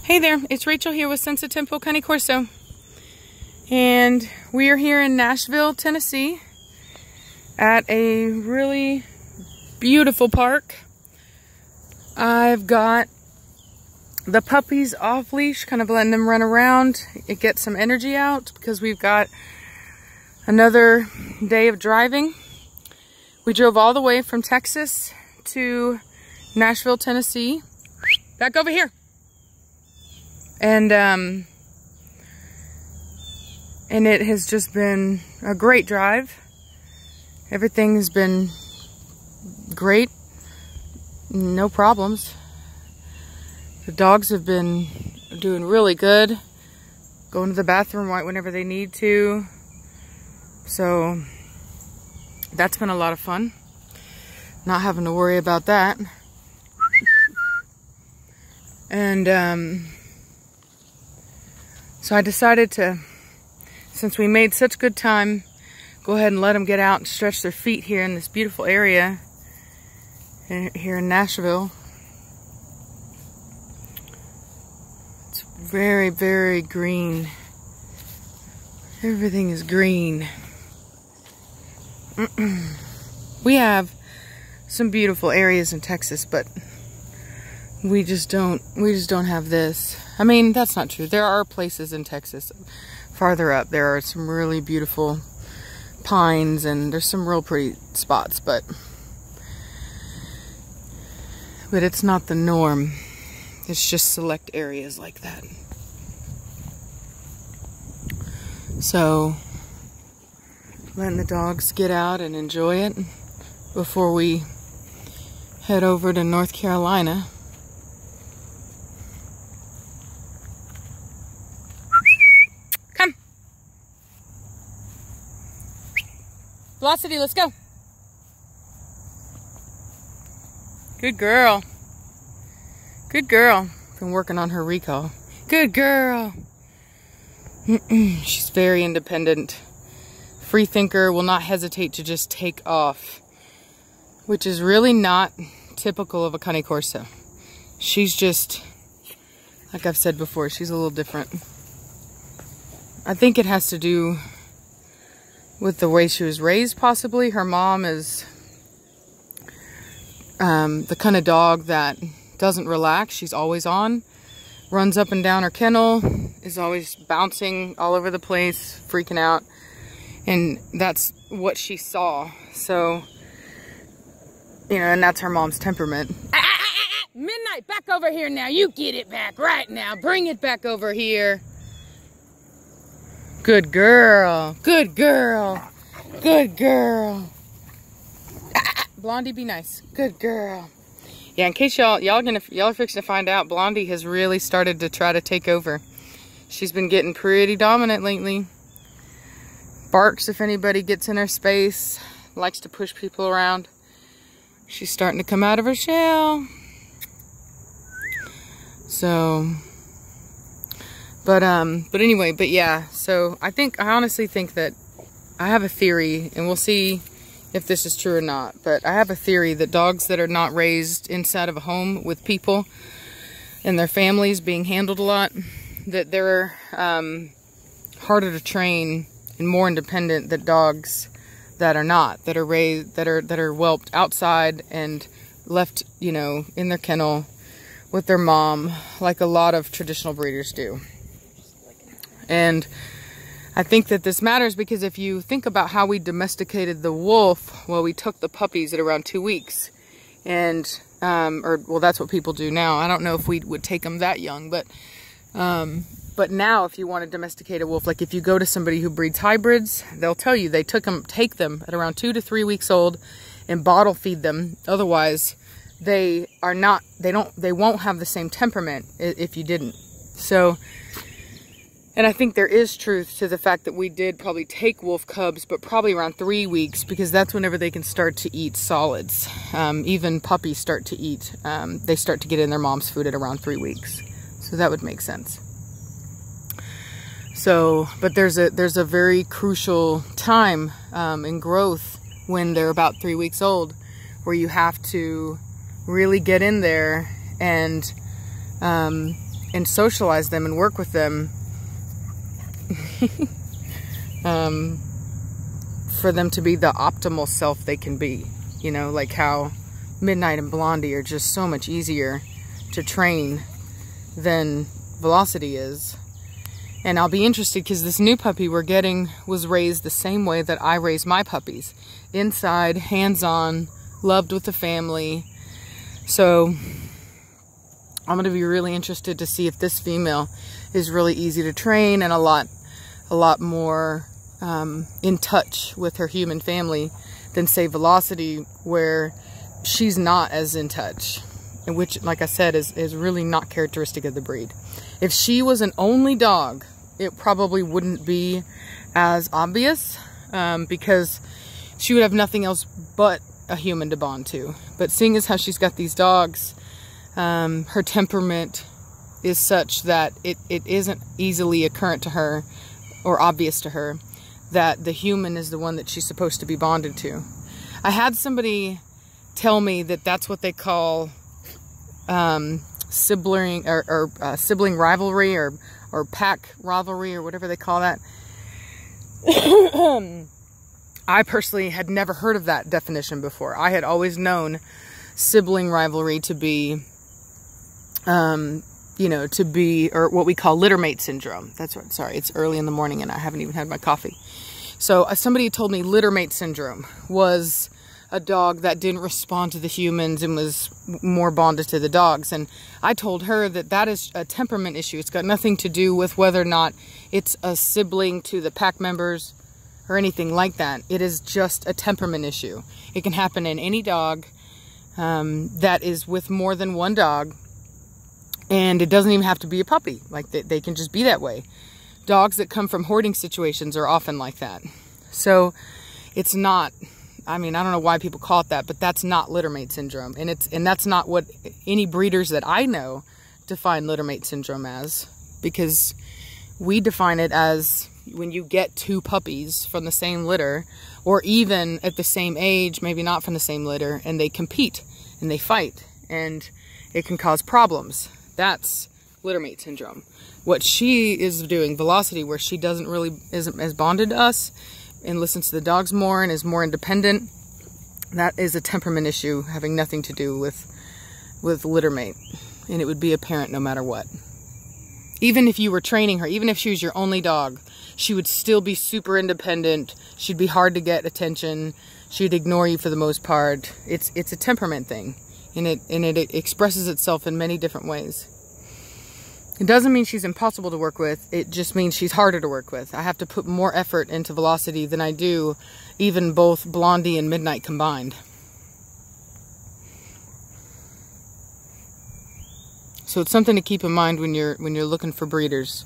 Hey there, it's Rachel here with Senza Tempo Cane Corso. And we are here in Nashville, Tennessee at a really beautiful park. I've got the puppies off leash, kind of letting them run around. It gets some energy out because we've got another day of driving. We drove all the way from Texas to Nashville, Tennessee. Back over here. And it has just been a great drive. Everything has been great. No problems. The dogs have been doing really good. Going to the bathroom right whenever they need to. So that's been a lot of fun. Not having to worry about that. And so I decided to, since we made such good time, go ahead and let them get out and stretch their feet here in this beautiful area here in Nashville. It's very, very green. Everything is green. We have some beautiful areas in Texas, but we just don't have this. I mean, that's not true. There are places in Texas farther up. There are some really beautiful pines and there's some real pretty spots, but it's not the norm. It's just select areas like that. So, letting the dogs get out and enjoy it before we head over to North Carolina. Velocity, let's go. Good girl. Good girl. Been working on her recall. Good girl. She's very independent. Free thinker, will not hesitate to just take off. Which is really not typical of a Cane Corso. She's just, like I've said before, she's a little different. I think it has to do with the way she was raised, possibly. Her mom is the kind of dog that doesn't relax. She's always on. Runs up and down her kennel. Is always bouncing all over the place, freaking out. And that's what she saw. So, you know, and that's her mom's temperament. Midnight, back over here now. You get it back right now. Bring it back over here. Good girl. Good girl. Good girl. Blondie, be nice. Good girl. Yeah, in case y'all are fixing to find out, Blondie has really started to try to take over. She's been getting pretty dominant lately. Barks if anybody gets in her space. Likes to push people around. She's starting to come out of her shell. So, but anyway, but yeah, so I honestly think that I have a theory, and we'll see if this is true or not, but I have a theory that dogs that are not raised inside of a home with people and their families being handled a lot, that they're harder to train and more independent than dogs that are not, that are raised, that are whelped outside and left, you know, in their kennel with their mom, like a lot of traditional breeders do. And I think that this matters because if you think about how we domesticated the wolf, well, we took the puppies at around 2 weeks. And, well, that's what people do now. I don't know if we would take them that young, but now if you want to domesticate a wolf, like if you go to somebody who breeds hybrids, they'll tell you they take them at around 2 to 3 weeks old and bottle feed them. Otherwise, they won't have the same temperament if you didn't. So, and I think there is truth to the fact that we did probably take wolf cubs, but probably around 3 weeks, because that's whenever they can start to eat solids. Even puppies start to eat. They start to get in their mom's food at around 3 weeks. So that would make sense. So, but there's a very crucial time in growth when they're about 3 weeks old, where you have to really get in there and and socialize them and work with them for them to be the optimal self they can be. You know, like how Midnight and Blondie are just so much easier to train than Velocity is. And I'll be interested because this new puppy we're getting was raised the same way that I raised my puppies. Inside, hands-on, loved with the family. So I'm going to be really interested to see if this female is really easy to train and a lot more in touch with her human family than, say, Velocity, where she's not as in touch. And which, like I said, is really not characteristic of the breed. If she was an only dog, it probably wouldn't be as obvious because she would have nothing else but a human to bond to. But seeing as how she's got these dogs, her temperament is such that it isn't easily occurrent to her or obvious to her that the human is the one that she's supposed to be bonded to. I had somebody tell me that that's what they call sibling rivalry or pack rivalry or whatever they call that. I personally had never heard of that definition before. I had always known sibling rivalry to be, or what we call Littermate Syndrome. That's right. Sorry, it's early in the morning and I haven't even had my coffee. So somebody told me Littermate Syndrome was a dog that didn't respond to the humans and was more bonded to the dogs. And I told her that that is a temperament issue. It's got nothing to do with whether or not it's a sibling to the pack members or anything like that. It is just a temperament issue. It can happen in any dog that is with more than one dog. And it doesn't even have to be a puppy. Like they can just be that way. Dogs that come from hoarding situations are often like that. So it's not, I mean, I don't know why people call it that, but that's not Littermate Syndrome. And that's not what any breeders that I know define Littermate Syndrome as, because we define it as when you get two puppies from the same litter, or even at the same age, maybe not from the same litter, and they compete and they fight and it can cause problems. That's Littermate Syndrome. What she is doing, Velocity, where she isn't as bonded to us and listens to the dogs more and is more independent, that is a temperament issue having nothing to do with Littermate. And it would be apparent no matter what. Even if you were training her, even if she was your only dog, she would still be super independent. She'd be hard to get attention. She'd ignore you for the most part. It's a temperament thing. And it expresses itself in many different ways. It doesn't mean she's impossible to work with. It just means she's harder to work with. I have to put more effort into Velocity than I do even both Blondie and Midnight combined. So it's something to keep in mind when you're looking for breeders.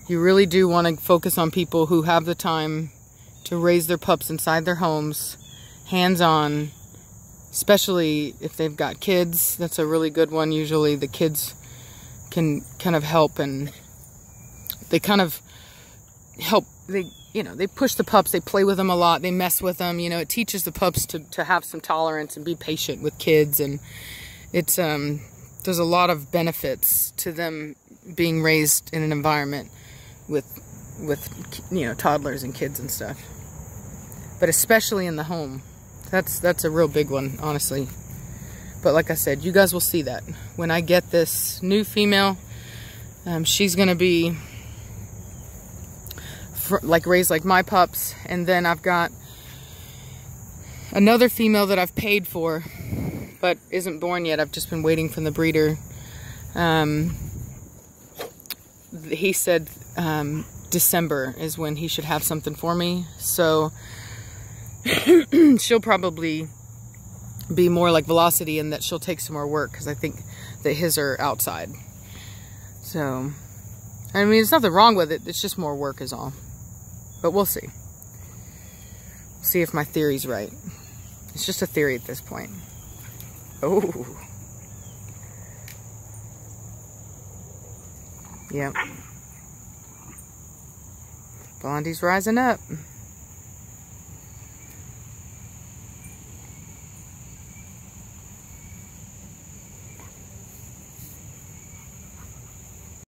You really do want to focus on people who have the time to raise their pups inside their homes, hands-on, especially if they've got kids. That's a really good one. Usually the kids can kind of help, and they kind of help. They push the pups, they play with them a lot, they mess with them. It teaches the pups to have some tolerance and be patient with kids, and it's there's a lot of benefits to them being raised in an environment with toddlers and kids and stuff. But especially in the home. That's a real big one, honestly. But like I said, you guys will see that. When I get this new female, she's going to be raised like my pups. And then I've got another female that I've paid for, but isn't born yet. I've just been waiting for the breeder. He said December is when he should have something for me. So she'll probably be more like Velocity in that she'll take some more work, because I think that his are outside. So, I mean, there's nothing wrong with it. It's just more work is all. But we'll see. See if my theory's right. It's just a theory at this point. Oh. Yep. Blondie's rising up.